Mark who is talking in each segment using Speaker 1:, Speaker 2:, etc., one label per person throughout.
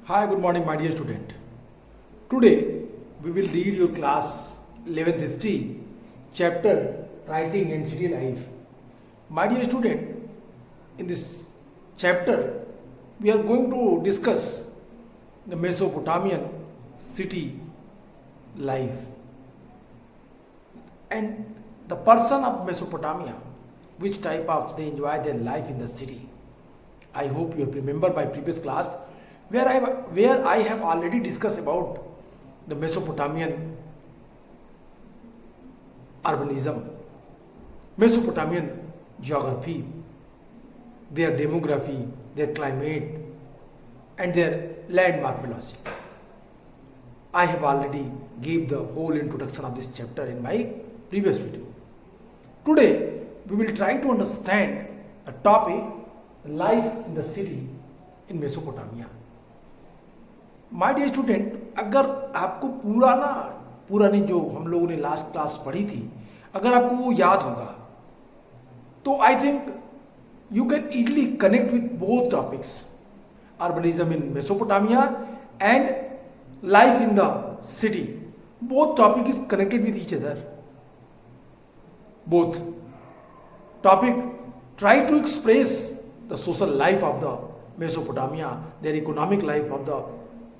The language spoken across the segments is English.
Speaker 1: Hi, good morning, my dear student. Today we will read your class 11th history chapter writing and city life. My dear student, in this chapter we are going to discuss the Mesopotamian city life and the person of Mesopotamia, which type of they enjoy their life in the city. I hope you have remembered my previous class where I have already discussed about the Mesopotamian urbanism, Mesopotamian geography, their demography, their climate, and their land morphology. I have already gave the whole introduction of this chapter in my previous video. Today we will try to understand the topic life in the city in Mesopotamia. My dear student, अगर आपको पूरा नहीं जो हम लोगों ने last class पढ़ी थी, अगर आपको वो याद होगा तो I think you can easily connect with both topics, urbanism in Mesopotamia and life in the city. Both topic is connected with each other. Both topic try to express the social life of the Mesopotamia, their economic life of the,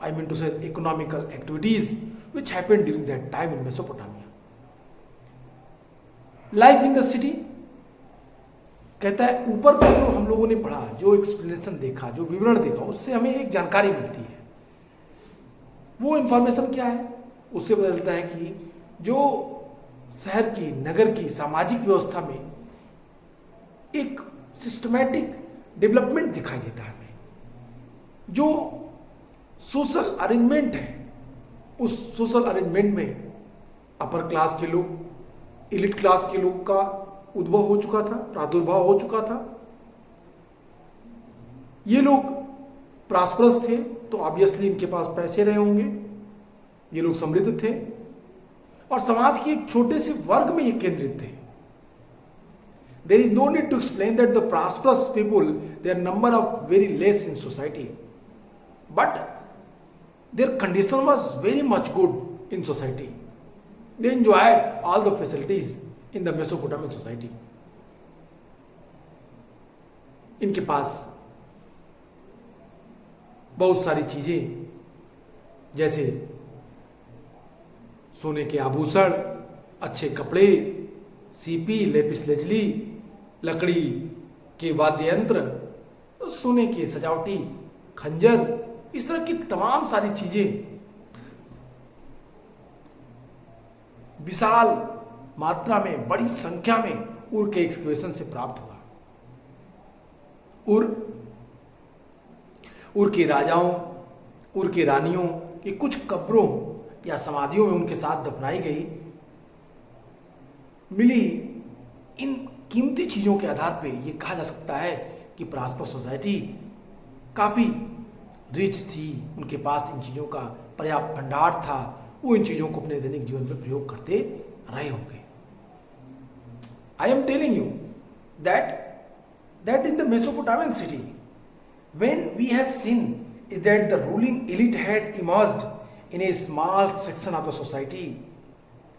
Speaker 1: I mean to say, economical activities which happened during that time in Mesopotamia. Life in the city कहता है ऊपर का जो हम लोगों ने पढ़ा, जो एक्सप्लेनेशन देखा, जो विवरण देखा, उससे हमें एक जानकारी मिलती है. वो इंफॉर्मेशन क्या है? उससे पता चलता है कि जो शहर की, नगर की सामाजिक व्यवस्था में एक सिस्टमैटिक डेवलपमेंट दिखाई देता है. जो सोशल अरेंजमेंट है, उस सोशल अरेंजमेंट में अपर क्लास के लोग, एलिट क्लास के लोग का उद्भव हो चुका था, प्रादुर्भाव हो चुका था. ये लोग प्रॉस्परस थे तो ऑब्वियसली इनके पास पैसे रहे होंगे, ये लोग समृद्ध थे और समाज के एक छोटे से वर्ग में ये केंद्रित थे. There is no need to explain that the prosperous people, their number of very less in society, but their condition was very much good in society. They enjoyed all the facilities in the Mesopotamian society. इनके पास बहुत सारी चीजें जैसे सोने के आभूषण, अच्छे कपड़े, सीपी, लेपिस लेजली, लकड़ी के वाद्य यंत्र, सोने के सजावटी खंजर, इस तरह की तमाम सारी चीजें विशाल मात्रा में, बड़ी संख्या में उर के एक्सकवेशन से प्राप्त हुआ. उर के राजाओं, उर के रानियों की कुछ कब्रों या समाधियों में उनके साथ दफनाई गई मिली इन कीमती चीजों के आधार पे ये कहा जा सकता है कि प्रॉस्पर सोसाइटी काफी रिच थी. उनके पास इन चीजों का पर्याप्त भंडार था. वो इन चीजों को अपने दैनिक जीवन में प्रयोग करते रहे होंगे. I am telling you that in the Mesopotamian city when we have seen is that the ruling elite had emerged in a small section of the society,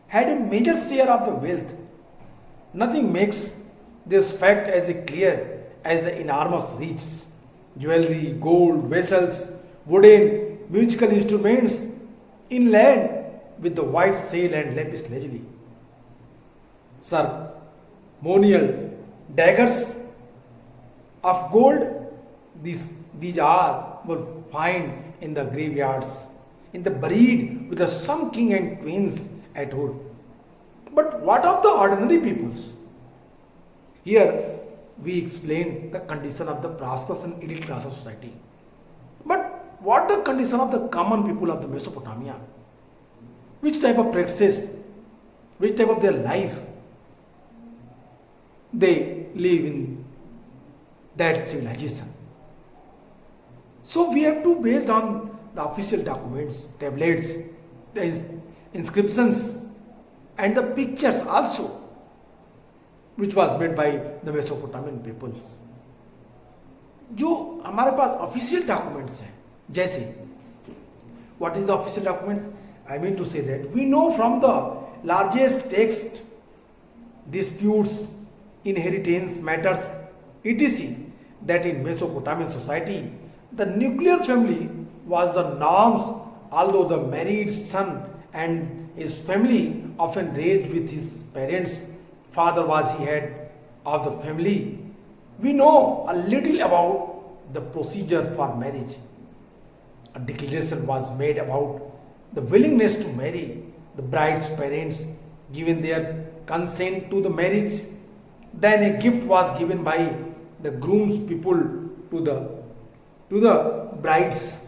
Speaker 1: had a major share of the wealth. Nothing makes this fact as clear as the enormous riches, jewelry, gold, vessels, wooden, musical instruments, inland with the white sail and lapis lazuli. Ceremonial daggers of gold, these were found in the graveyards, in the buried with the some king and queens at all. But what of the ordinary peoples? Here we explain the condition of the prosperous and elite class of society. But what the condition of the common people of the Mesopotamia? Which type of practices, which type of their life they live in that civilization? So we have to, based on the official documents, tablets, there is inscriptions and the pictures also which was made by the Mesopotamian peoples. जो हमारे पास official documents हैं, जैसे What is the official documents? I mean to say that we know from the largest text, disputes, inheritance matters, etc., that in Mesopotamian society, the nuclear family was the norms, although the married son and his family often raised with his parents. Father was the head of the family. We know a little about the procedure for marriage. A declaration was made about the willingness to marry. The bride's parents given their consent to the marriage. Then a gift was given by the groom's people to the brides.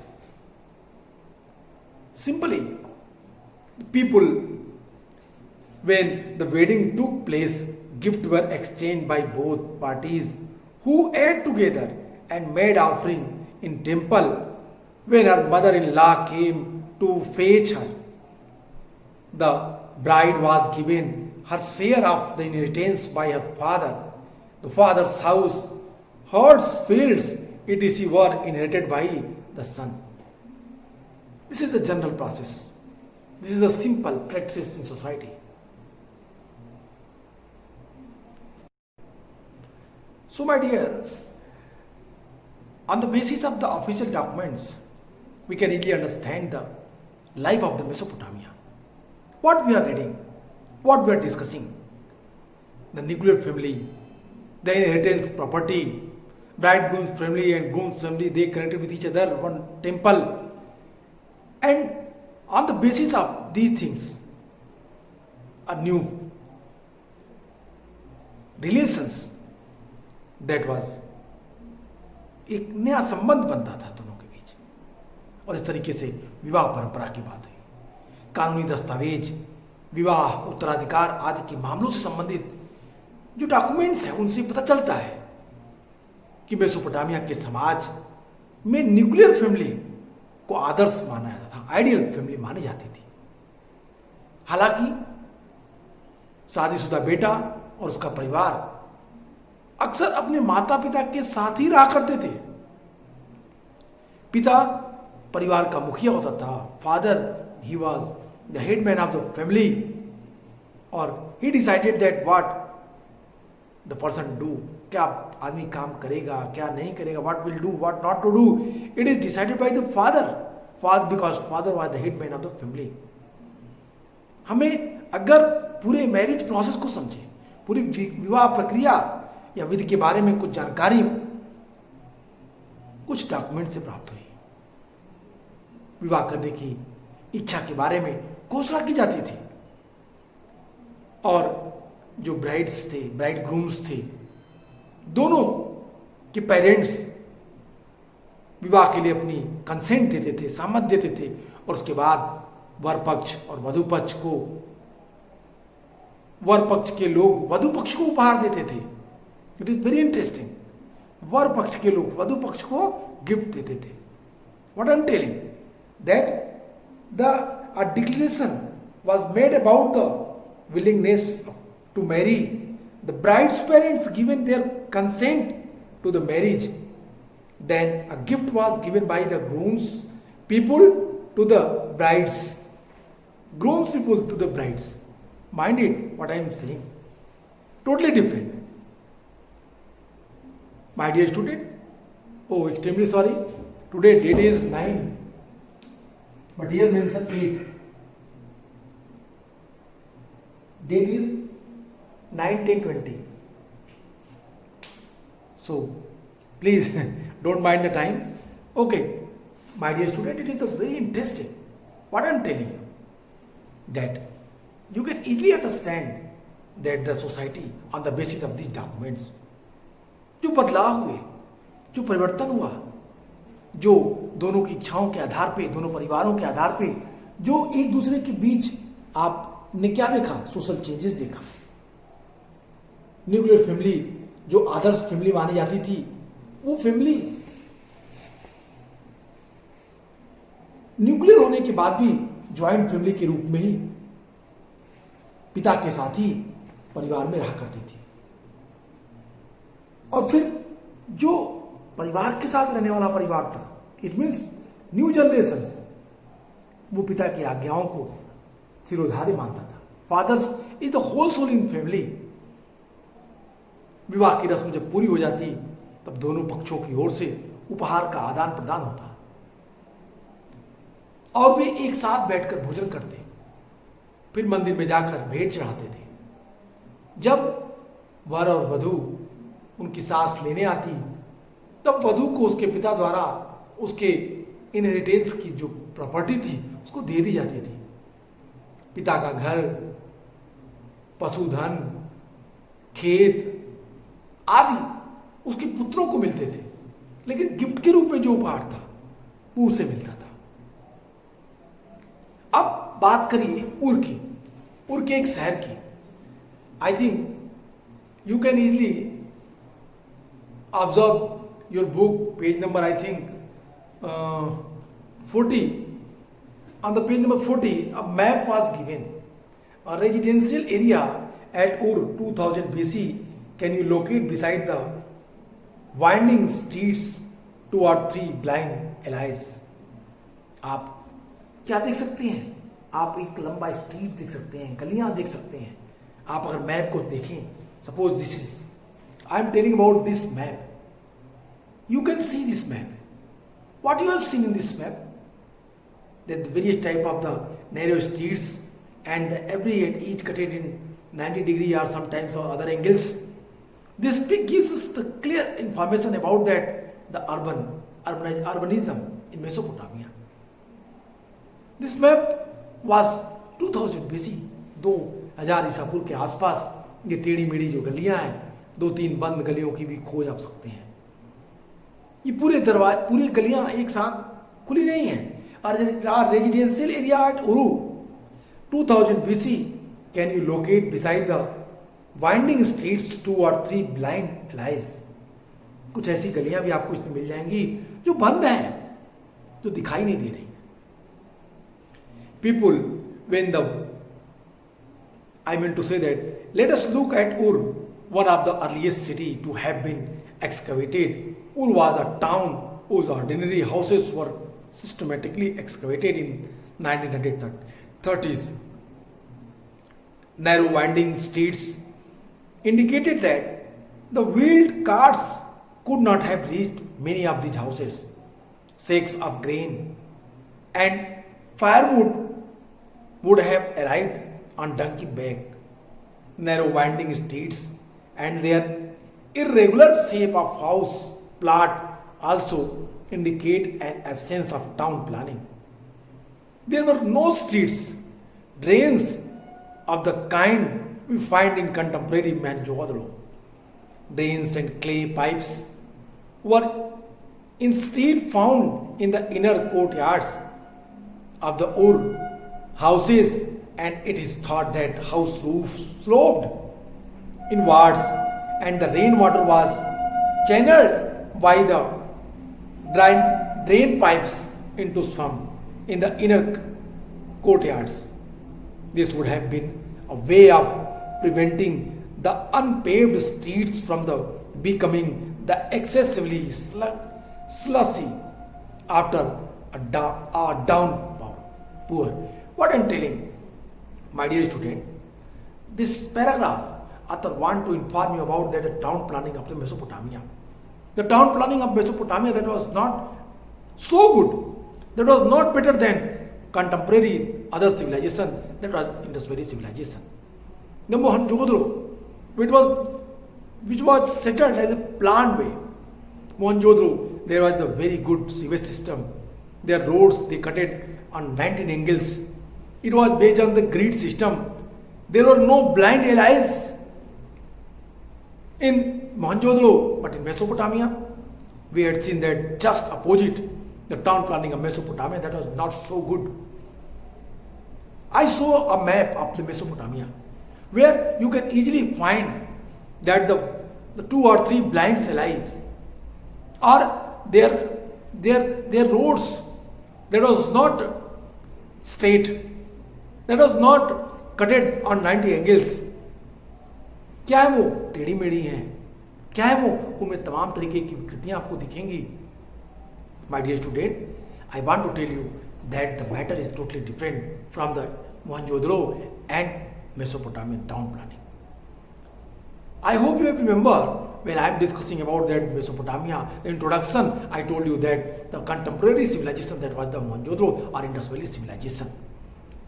Speaker 1: Simply, the people, when the wedding took place, gifts were exchanged by both parties, who ate together and made offering in temple. When her mother-in-law came to fetch her, the bride was given her share of the inheritance by her father. The father's house, herds, fields, etc. were inherited by the son. This is the general process. This is a simple practice in society. So, my dear, on the basis of the official documents, we can easily understand the life of the Mesopotamia. What we are reading, what we are discussing, the nuclear family, the inheritance property, bridegroom's family and groom's family, they connected with each other, one temple. And on the basis of these things, a new relations that was एक नया संबंध बनता था दोनों के बीच, और इस तरीके से विवाह परंपरा की बात हुई। कानूनी दस्तावेज, विवाह, उत्तराधिकार आदि के मामलों से संबंधित जो डॉक्यूमेंट्स हैं उनसे पता चलता है कि मेसोपोटामिया के समाज में न्यूक्लियर फैमिली को आदर्श माना जाता था, आइडियल फैमिली मानी जाती थी। हालांकि शादीशुदा बेटा और उसका परिवार अक्सर अपने माता पिता के साथ ही रहा करते थे। पिता परिवार का मुखिया होता था, father he was the headman of the family, और he decided that what the person do, क्या आदमी काम करेगा क्या नहीं करेगा, what will do what not to do, it is decided by the father because father was the headman of the family. हमें अगर पूरे मैरिज प्रोसेस को समझे, पूरी विवाह प्रक्रिया या विधि के बारे में कुछ जानकारी कुछ डॉक्यूमेंट से प्राप्त हुई। विवाह करने की इच्छा के बारे में घोषणा की जाती थी, और जो ब्राइड्स थे, ब्राइड ग्रूम्स थे, दोनों के पेरेंट्स विवाह के लिए अपनी कंसेंट देते थे, सहमत देते थे, और उसके बाद वर पक्ष और वधु पक्ष को, वर पक्ष के लोग वधु पक्ष को उपहार देते थे। It is very interesting. वर पक्ष के लोग वधु पक्ष को गिफ्ट देते थे। What I am telling that a declaration was made about the willingness to marry. The bride's parents given their consent to the marriage. Then a gift was given by the groom's people to the brides. Groom's people to the brides. Mind it, what I am saying. Totally different. My dear student, oh, extremely sorry. Today date is 9. But here mentioned 8. Date is 9/10/20. So please don't mind the time. Okay, my dear student, it is very interesting. What I am telling you, that you can easily understand that the society on the basis of these documents, जो बदलाव हुए, जो परिवर्तन हुआ, जो दोनों की इच्छाओं के आधार पे, दोनों परिवारों के आधार पे जो एक दूसरे के बीच आपने क्या देखा, सोशल चेंजेस देखा। न्यूक्लियर फैमिली जो आदर्श फैमिली मानी जाती थी, वो फैमिली न्यूक्लियर होने के बाद भी ज्वाइंट फैमिली के रूप में ही पिता के साथ ही परिवार में रहा करती थी। और फिर जो परिवार के साथ रहने वाला परिवार था, इट मीन्स न्यू जनरेशंस, वो पिता की आज्ञाओं को सिरोधार्य मानता था। Fathers is the whole soul in family. विवाह की रस्म जब पूरी हो जाती तब दोनों पक्षों की ओर से उपहार का आदान प्रदान होता और वे एक साथ बैठकर भोजन करते, फिर मंदिर में जाकर भेंट चढ़ाते थे। जब वर और वधू उनकी सांस लेने आती तब वधू को उसके पिता द्वारा उसके इनहेरिटेंस की जो प्रॉपर्टी थी उसको दे दी जाती थी। पिता का घर, पशुधन, खेत आदि उसके पुत्रों को मिलते थे, लेकिन गिफ्ट के रूप में जो उपहार था वो उसे मिलता था। अब बात करिए उर की, उर के एक शहर की। आई think you can easily observe your book, page number I think 40. On the page number 40, a map was given. A residential area at Ur 2000 BC can you locate beside the winding streets 2 or 3 blind allies. आप क्या देख सकते हैं? आप एक लंबा street देख सकते हैं, गलियां देख सकते हैं। आप अगर मैप को देखें, suppose this is, I am telling about this map, you can see this map. What you have seen in this map? That the various type of the narrow streets and the every and each cutted in 90 degree or sometimes or other angles. This pic gives us the clear information about that the urbanism in Mesopotamia. This map was 2000 BC. 2000 ईसा पूर्व के आसपास ये टेढ़ी मेढ़ी जो गलियां हैं, 2-3 बंद गलियों की भी खोज आप सकते हैं। ये पूरी गलियां एक साथ खुली नहीं है। Residential area at उरू 2000 BC can you locate beside the winding streets 2 or 3 blind allies. कुछ ऐसी गलियां भी आपको इसमें मिल जाएंगी जो बंद हैं, जो दिखाई नहीं दे रही। People when the I mean to say that let us look at Ur, one of the earliest city to have been excavated. Ur was a town whose ordinary houses were systematically excavated in 1930s. Narrow winding streets indicated that the wheeled carts could not have reached many of these houses. Sacks of grain and firewood would have arrived on donkey back. Narrow winding streets and their irregular shape of house plot also indicate an absence of town planning. There were no streets, drains of the kind we find in contemporary Mohenjo-daro. Drains and clay pipes were instead found in the inner courtyards of the Ur houses, and it is thought that house roofs sloped inwards and the rainwater was channeled by the drain pipes into swamp in the inner courtyards. This would have been a way of preventing the unpaved streets from the becoming the excessively slushy after a downpour. What I am telling, my dear student, this paragraph author want to inform you about that the town planning of the Mesopotamia. The town planning of Mesopotamia that was not so good, that was not better than contemporary other civilization, that was Indus Valley civilization. The Mohenjo-daro, which was settled as a planned way. Mohenjo-daro, there was a very good sewage system. Their roads, they cut it on 19 angles. It was based on the grid system. There were no blind allies in Mohenjo-daro, but in Mesopotamia, we had seen that just opposite, the town planning of Mesopotamia, that was not so good. I saw a map of the Mesopotamia, where you can easily find that the 2 or 3 blind allies are their roads that was not straight, that was not cutted on 90 angles. क्या है वो? टेढ़ी मेढ़ी हैं। क्या है वो? उनमें तमाम तरीके की विकृतियां आपको दिखेंगी। My dear student, I want to tell you that the matter is totally different from the Mohenjo-daro and Mesopotamian town planning. I hope you remember when I am discussing about that Mesopotamia, the introduction, I told you that the contemporary civilization that was the Mohenjo-daro or Indus Valley civilization.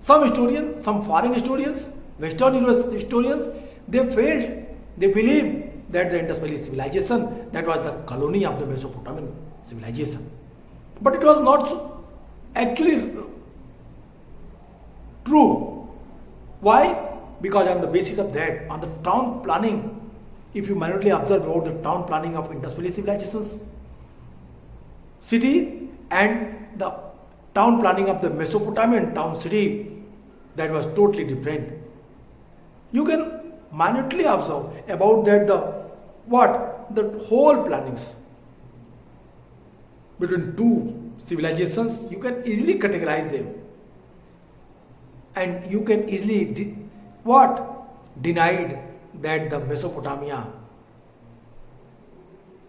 Speaker 1: Some historians, some foreign historians, Western historians, they believe that the Indus Valley civilization that was the colony of the Mesopotamian civilization. But it was not so actually true. Why? Because on the basis of that, on the town planning, if you minutely observe about the town planning of Indus Valley civilizations, city and the town planning of the Mesopotamian town city, that was totally different. You can minutely observe about that the whole plannings between two civilizations, you can easily categorize them, and you can easily denied that the Mesopotamia,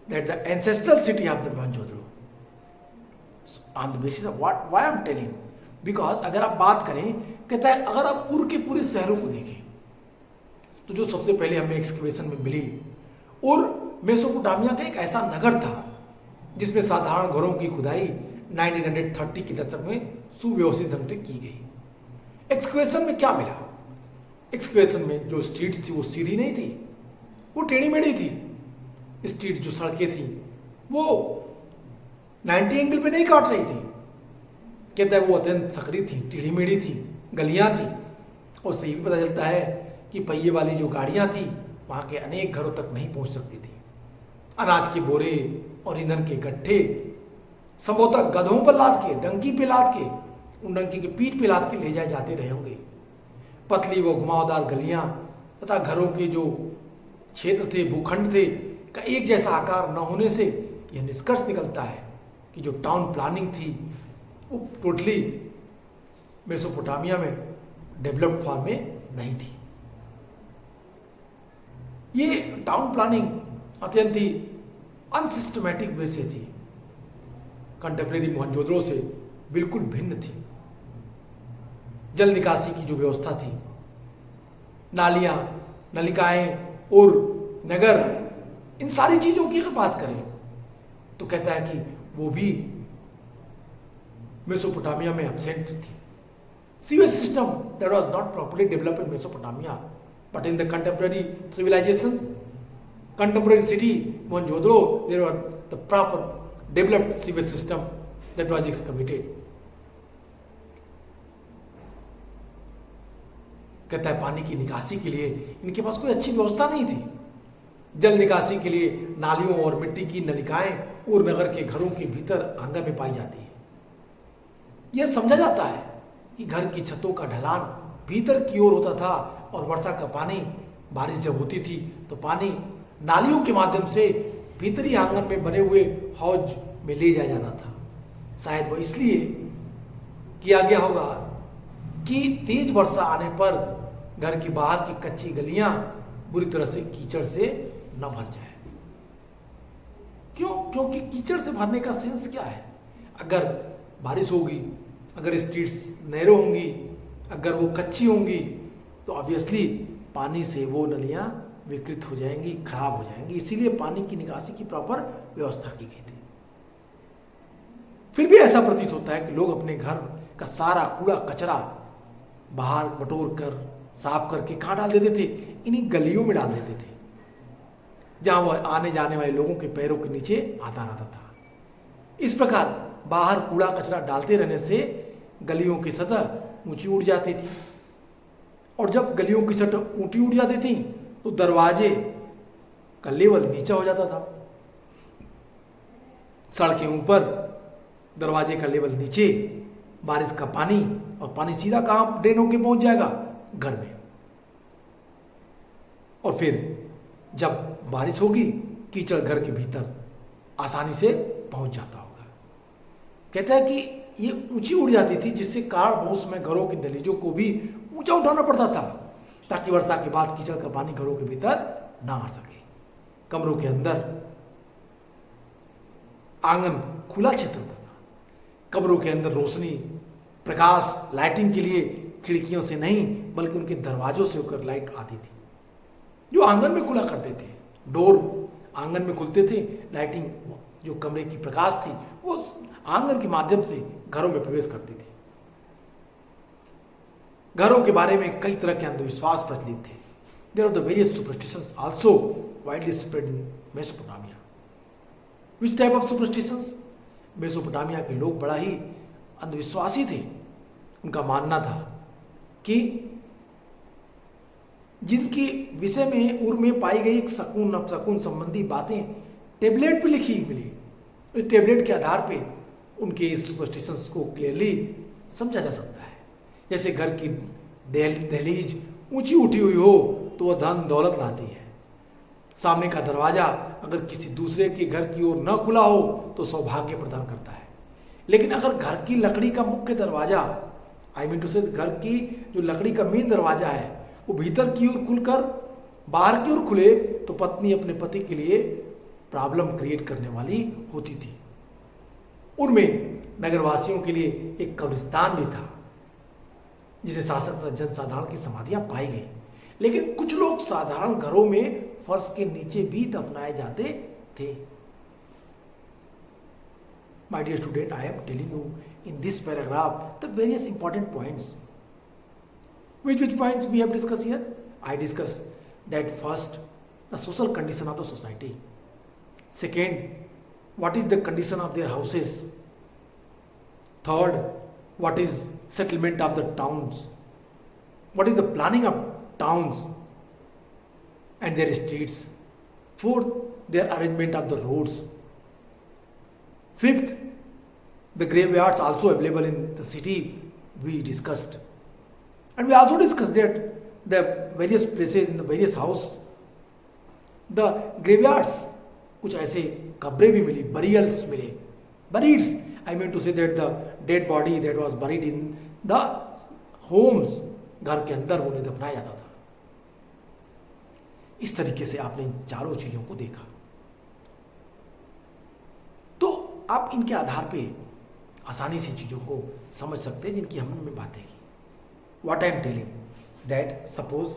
Speaker 1: that the ancestral city of the Mohenjo-daro, on the basis of what, why I am telling, because अगर आप बात करें, कहता है अगर आप पूर्व के पूरे शहरों को देखें तो जो सबसे पहले हमें एक्सकवेशन में मिली, और मेसोपोटामिया का एक ऐसा नगर था जिसमें साधारण घरों की खुदाई 1930 के दशक में सुव्यवस्थित ढंग से की गई। एक्सकवेशन में क्या मिला? एक्सकवेशन में जो स्ट्रीट थी वो सीधी नहीं थी, वो टेढ़ी मेढ़ी थी। स्ट्रीट जो सड़कें थी वो 90 एंगल पे नहीं काट रही थी, कहता है वो अत्यंत सकरी थी, टेढ़ी मेढ़ी थी, गलियां थी। और उससे ये भी पता चलता है कि पहिए वाली जो गाड़ियां थी वहां के अनेक घरों तक नहीं पहुंच सकती थी। अनाज के बोरे और ईंधन के गट्ठे संभवतः गधों पर लाद के, डंकी पे लाद के, उन डंकी के पीठ पे लाद के ले जाए जाते रहे होंगे। पतली व घुमावदार गलियां तथा घरों के जो क्षेत्र थे, भूखंड थे, का एक जैसा आकार न होने से यह निष्कर्ष निकलता है कि जो टाउन प्लानिंग थी वो टोटली मेसोपोटामिया में डेवलप्ड फॉर्म में नहीं थी। ये टाउन प्लानिंग अत्यंत ही अनसिस्टमैटिक वे से थी, कंटेम्प्रेरी मोहनजोदड़ो से बिल्कुल भिन्न थी। जल निकासी की जो व्यवस्था थी, नालियां, नलिकाएं और नगर, इन सारी चीजों की अगर बात करें तो कहता है कि वो भी मेसोपोटामिया में एब्सेंट थी। Sewage system that was not properly developed in Mesopotamia, but in the contemporary civilisations, contemporary city Mohenjo-daro, there was the proper developed sewage system that was excavated. कहता है पानी की निकासी के लिए इनके पास कोई अच्छी व्यवस्था नहीं थी। जल निकासी के लिए नालियों और मिट्टी की नलिकाएं और नगर के घरों के भीतर आंगन में पाई जाती है। यह समझा जाता है कि घर की छतों का ढलान भीतर की ओर होता था और वर्षा का पानी, बारिश जब होती थी तो पानी नालियों के माध्यम से भीतरी आंगन में बने हुए हौज में ले जाया जाता था। शायद वो इसलिए किया गया होगा कि तेज वर्षा आने पर घर के बाहर की कच्ची गलियां बुरी तरह से कीचड़ से न भर जाए। क्यों? क्योंकि कीचड़ से भरने का सेंस क्या है? अगर बारिश होगी, अगर स्ट्रीट्स नहरों होंगी, अगर वो कच्ची होंगी तो ऑब्वियसली पानी से वो नलियां विकृत हो जाएंगी, खराब हो जाएंगी। इसीलिए पानी की निकासी की प्रॉपर व्यवस्था की गई थी। फिर भी ऐसा प्रतीत होता है कि लोग अपने घर का सारा कूड़ा कचरा बाहर बटोर कर साफ करके कहाँ डाल देते थे? इन्हीं गलियों में डाल देते थे, जहां वह आने जाने वाले लोगों के पैरों के नीचे आता रहता था। इस प्रकार बाहर कूड़ा कचरा डालते रहने से गलियों की सतह ऊंची उठ जाती थी, और जब गलियों की सतह ऊंची उठ जाती थी तो दरवाजे का लेवल नीचा हो जाता था। सड़कें ऊपर, दरवाजे का लेवल नीचे, बारिश का पानी, और पानी सीधा कहां ड्रेन होके पहुंच जाएगा? घर में। और फिर जब बारिश होगी कीचड़ घर के भीतर आसानी से पहुंच जाता होगा। कहता है कि ये ऊंची उड़ जाती थी, जिससे कार बहुत में घरों के दहलीजों को भी ऊंचा उठाना पड़ता था ताकि वर्षा के बाद कीचड़ का पानी घरों के भीतर ना आ सके। कमरों के अंदर आंगन खुला क्षेत्र था, कमरों के अंदर रोशनी, प्रकाश, लाइटिंग के लिए खिड़कियों से नहीं बल्कि उनके दरवाजों से होकर लाइट आती थी, जो आंगन में खुला करते थे। डोर आंगन में खुलते थे, लाइटिंग जो कमरे की प्रकाश थी वो आंगन के माध्यम से घरों में प्रवेश करती थी। घरों के बारे में कई तरह के अंधविश्वास प्रचलित थे। There are the various superstitions also widely spread in Mesopotamia. Which type of superstitions? Mesopotamia के लोग बड़ा ही अंधविश्वासी थे। उनका मानना था कि जिनके विषय में उर में पाई गई शकुन अपशकुन संबंधी बातें टेबलेट पे लिखी मिली, इस टेबलेट के आधार पे उनके इस सुपरस्टिशंस को क्लियरली समझा जा सकता है। जैसे घर की दहलीज ऊंची उठी हुई हो तो वह धन दौलत लाती है। सामने का दरवाजा अगर किसी दूसरे के घर की ओर न खुला हो तो सौभाग्य प्रदान करता है। लेकिन अगर घर की लकड़ी का मुख्य दरवाजा, आई मीन टू से घर की जो लकड़ी का मेन दरवाजा है वो भीतर की ओर खुलकर बाहर की ओर खुले तो पत्नी अपने पति के लिए प्रॉब्लम क्रिएट करने वाली होती थी। उनमें नगरवासियों के लिए एक कब्रिस्तान भी था जिसे शासक जनसाधारण की समाधियां पाई गई। लेकिन कुछ लोग साधारण घरों में फर्श के नीचे भी दफनाए जाते थे। My dear student, I am telling you in this paragraph the various important points. Which points we have discussed here? I discussed that first, the social condition of the society. Second, what is the condition of their houses? Third, what is settlement of the towns? What is the planning of towns and their streets? Fourth, their arrangement of the roads. Fifth, the graveyards also available in the city we discussed. And we also discussed that the various places in the various house, the graveyards, कुछ ऐसे कब्रें भी मिली, burials मिले, buried, I mean to say that the dead body that was buried in the homes, घर के अंदर उन्हें दफनाया जाता था। इस तरीके से आपने इन चारों चीजों को देखा तो आप इनके आधार पे आसानी से चीजों को समझ सकते हैं जिनकी हमने बातें की। What I am telling that suppose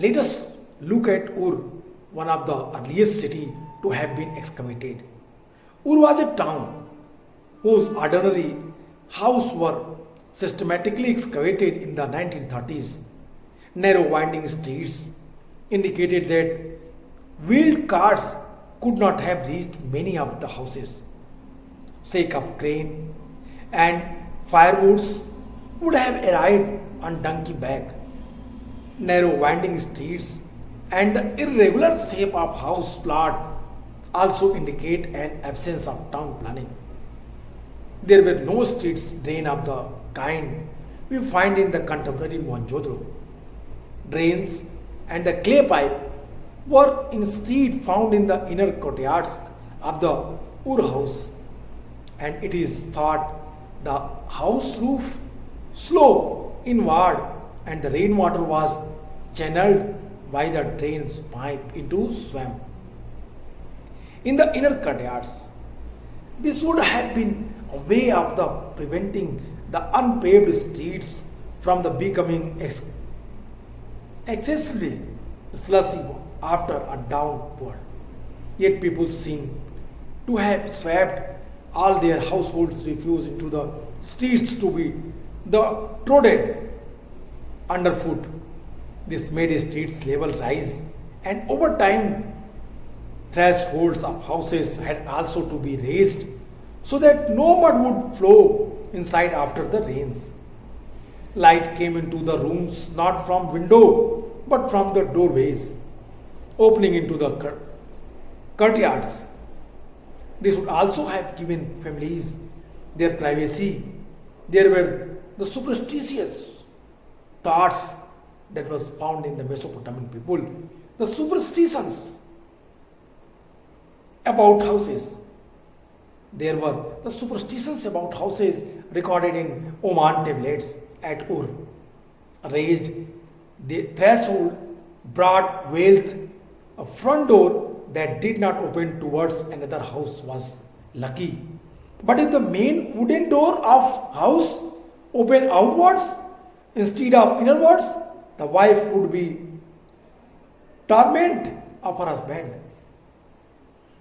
Speaker 1: let us look at Ur, one of the earliest city to have been excavated. Ur was a town whose ordinary houses were systematically excavated in the 1930s. Narrow winding streets indicated that wheeled cars could not have reached many of the houses. Sake of grain and firewoods would have arrived on donkey back. Narrow winding streets and the irregular shape of house plot also indicate an absence of town planning. There were no streets drain of the kind we find in the contemporary Mohenjo-daro. Drains and the clay pipe were instead found in the inner courtyards of the Ur house, and it is thought the house roof sloped inward and the rainwater was channeled by the drain's pipe into swamp. In the inner courtyards, this would have been a way of the preventing the unpaved streets from the becoming excessively slushy after a downpour. Yet people seem to have swept all their household refuse into the streets to be trodden underfoot. This made the streets level rise, and over time, thresholds of houses had also to be raised so that no mud would flow inside after the rains. Light came into the rooms not from window but from the doorways opening into the courtyards. This would also have given families their privacy. There were the superstitious thoughts that was found in the Mesopotamian people, the superstitions about houses. There were the superstitions about houses recorded in Oman tablets at Ur. Raised the threshold brought wealth. A front door that did not open towards another house was lucky. But if the main wooden door of house open outwards instead of inwards, the wife would be torment of her husband.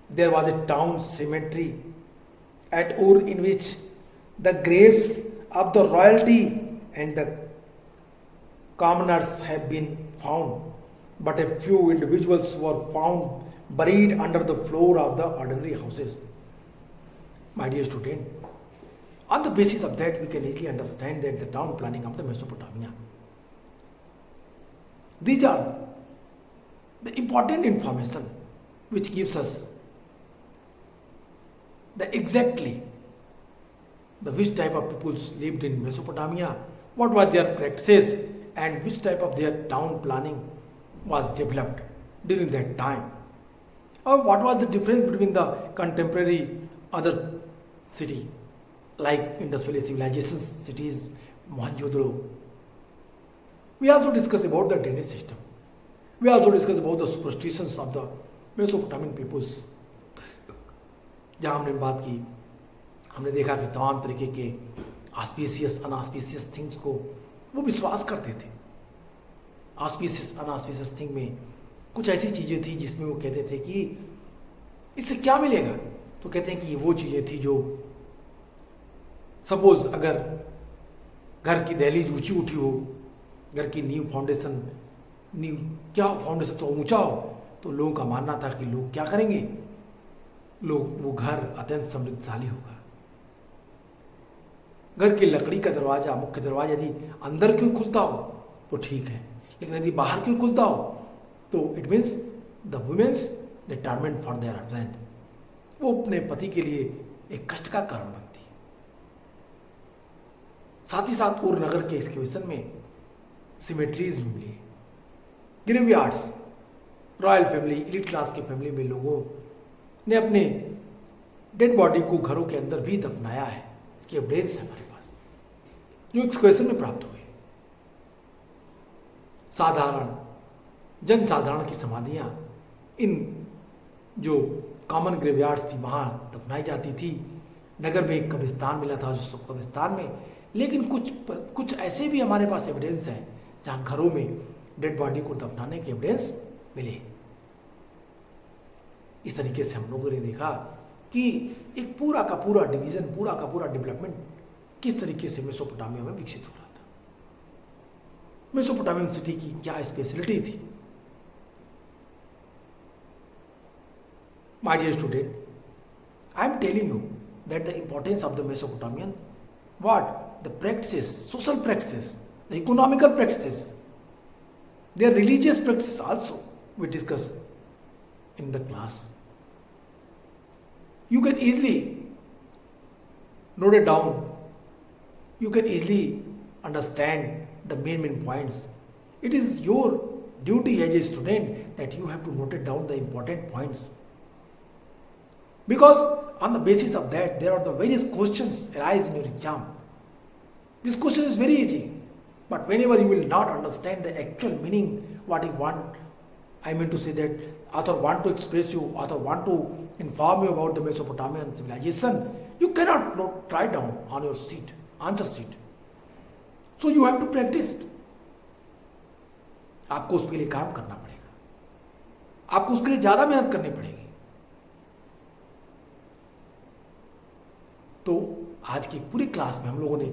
Speaker 1: There was a town cemetery at Ur in which the graves of the royalty and the commoners have been found, but a few individuals were found buried under the floor of the ordinary houses. My dear student, on the basis of that, we can easily understand that the town planning of the Mesopotamia. These are the important information which gives us the exactly the which type of peoples lived in Mesopotamia, what were their practices, and which type of their town planning was developed during that time, or what was the difference between the contemporary other city like Indus Valley civilizations cities, Mohenjo-daro. We also discuss about the drainage system. We also discuss about the superstitions of the Mesopotamian peoples. जहाँ हमने बात की, हमने देखा कि तमाम तरीके के ऑस्पिशियस अनऑस्पिशियस थिंग्स को वो विश्वास करते थे. ऑस्पिशियस अनऑस्पिशियस थिंग में कुछ ऐसी चीज़ें थी जिसमें वो कहते थे कि इससे क्या मिलेगा, तो कहते हैं कि ये वो चीज़ें थी जो सपोज अगर घर की दहलीज ऊंची उठी हो, घर की नींव फाउंडेशन नींव क्या हो, फाउंडेशन तो ऊंचा हो, तो लोगों का मानना था कि लोग क्या करेंगे, लोग वो घर अत्यंत समृद्धशाली होगा. घर की लकड़ी का दरवाजा, मुख्य दरवाजा यदि अंदर क्यों खुलता हो तो ठीक है, लेकिन यदि बाहर क्यों खुलता हो तो it means the women's the torment for their husband, वो अपने पति के लिए एक कष्ट का कारण बनती है. साथ ही साथ उर नगर के एक्सकेवेशन में सिमेट्रीज मिली, graveyards, royal family, elite class की फैमिली में लोगों ने अपने डेड बॉडी को घरों के अंदर भी दफनाया है. इसके एविडेंस है हमारे पास जो एक्सकेवेशन में प्राप्त हुए. साधारण जनसाधारण की समाधियां इन जो कॉमन ग्रेवयार्ड्स थी वहां दफनाई जाती थी. नगर में एक कब्रिस्तान मिला था, जो कब्रिस्तान में, लेकिन कुछ ऐसे भी हमारे पास एविडेंस हैं जहां घरों में डेड बॉडी को दफनाने के एविडेंस मिले. इस तरीके से हम लोगों ने देखा कि एक पूरा का पूरा डिवीजन, पूरा का पूरा डेवलपमेंट किस तरीके से मेसोपोटामिया में विकसित हो रहा था. मेसोपोटामियन सिटी की क्या स्पेशलिटी थी. My dear student, I am telling you that the importance of the Mesopotamian, what? The practices, social practices, the economical practices, their religious practices also we discuss in the class. You can easily note it down. You can easily understand the main points. It is your duty as a student that you have to note it down the important points. Because on the basis of that, there are the various questions arise in your exam. This question is very easy, but whenever you will not understand the actual meaning, what you want, I mean to say that author want to express you, author want to inform you about the Mesopotamian civilization, you cannot write down on your sheet, answer sheet. So you have to practice. आपको उसके लिए काम करना पड़ेगा, आपको उसके लिए ज़्यादा मेहनत करनी पड़ेगी. तो आज की पूरी क्लास में हम लोगों ने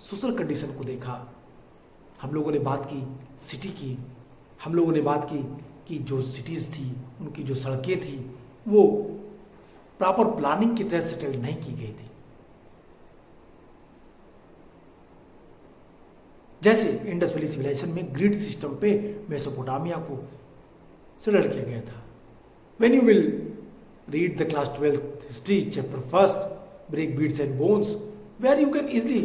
Speaker 1: सोशल कंडीशन को देखा, हम लोगों ने बात की सिटी की, हम लोगों ने बात की कि जो सिटीज़ थी उनकी जो सड़कें थी वो प्रॉपर प्लानिंग की तरह सेटल नहीं की गई थी. जैसे इंडस वैली सिविलाइजेशन में ग्रिड सिस्टम पे मेसोपोटामिया को सेटल किया गया था. When you will read the class 12th history chapter 1st brick beads and bones, where you can easily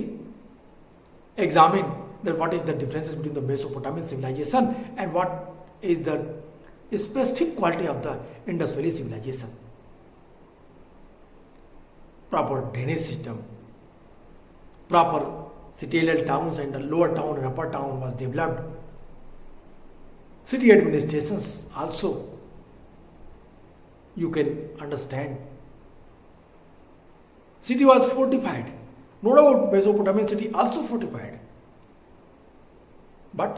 Speaker 1: examine that what is the differences between the Mesopotamian civilization and what is the specific quality of the Indus Valley civilization. Proper drainage system, proper citadel towns and the lower town and upper town was developed. City administrations also you can understand. city was fortified. No doubt Mesopotamian city also fortified. But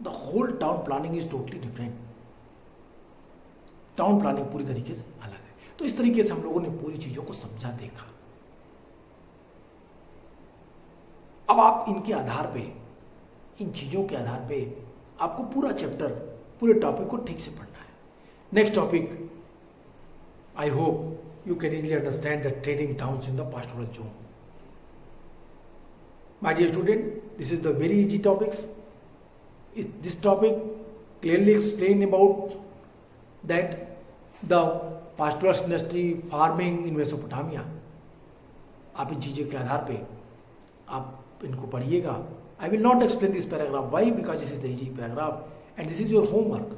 Speaker 1: the whole town planning is totally different. Town planning पूरी तरीके से अलग है. तो इस तरीके से हम लोगों ने पूरी चीजों को समझा, देखा. अब आप इनके आधार पे, इन चीजों के आधार पे आपको पूरा चैप्टर, पूरे टॉपिक को ठीक से पढ़ना है. Next topic, I hope you can easily understand the trading towns in the pastoral zone. My dear student, this is the very easy topics. This topic clearly explain about that the pastoral industry, farming in Mesopotamia. आप इन चीज़ों के आधार पे आप इनको पढ़िएगा. I will not explain this paragraph. Why? Because this is the easy paragraph and this is your homework.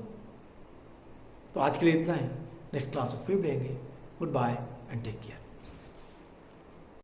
Speaker 1: तो आज के लिए इतना है. नेक्स्ट क्लास में फिर मिलेंगे. Goodbye and take care.